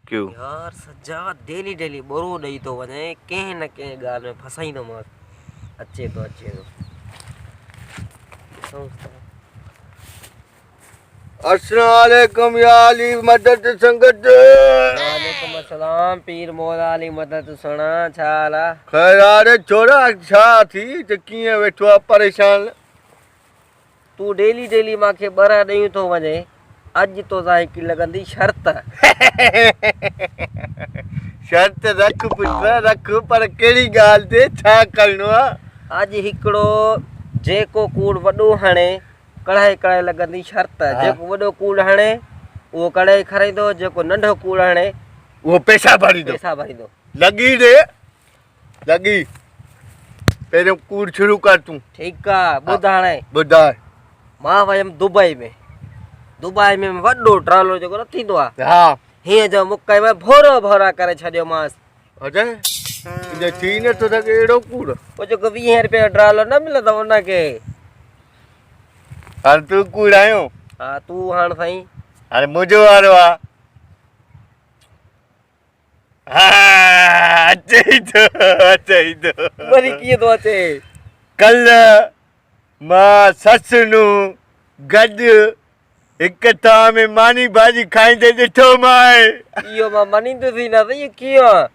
क्यों यार सजा डेली डेली बोरो ॾेई थो वञे कंहिं न कंहिं ॻाल्हि में फसाईंदोमांसि अचे थो ॾिसूं था। अस्सलाम वालेकुम या अली मदद संगत वालेकुम अस्सलाम पीर मौला अली मदद सुणा छा हाल आहे? खैर यार छोरा छा थी त कीअं वेठो आहे परेशान तूं डेली डेली मूंखे ॿर ॾेई थो वञे अॼु तोसां हिकु लॻंदी शर्त शर्त रख पुत्र रख पर कहिड़ी ॻाल्हि ते छा करिणो आहे अॼु हिकिड़ो जेको कूड़ वॾो हणे कढ़ाई कढ़ाई लॻंदी शर्त जेको वॾो कूड़ हणे उहो कढ़ाई खाराईंदो जेको नंढो कूड़ हणे उहो पैसा भरींदो लॻी ॾे लॻी पहिरियों कूड़ शुरू कर तूं ठीकु आहे ॿुध हाणे ॿुधाए मां वयमि दुबई में वॾो ट्रालो जेको न थींदो आहे हा हीअं जो मुक में भोरा भोरा करे छॾियोमांसि अरे तुंहिंजे थी नथो सघे अहिड़ो कूड़ पोइ जेको 20 रुपए जो ट्रालो न मिलंदो उनखे हाणे तूं कूड़ आहियो हा तूं हाणे साईं हाणे मुंहिंजो वारो आहे अचे थो वरी कीअं थो अचे कल्ह मां ससु नु गॾु हिकु थां में मानी भाॼी खाईंदे ॾिठो मां इहो मां मञींदुसि न त इहो कीअं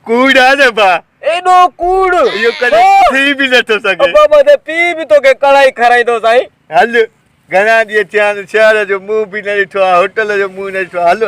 कूड़ आहे न भा एॾो कूड़ इहो कॾहिं थी बि नथो सघे बाबा ते पी बि तोखे कढ़ाई खाराईंदो साईं हल घणा ॾींहं थिया आहिनि शहर जो मुंहुं बि न ॾिठो आहे होटल जो मुंहुं न ॾिठो आहे हलो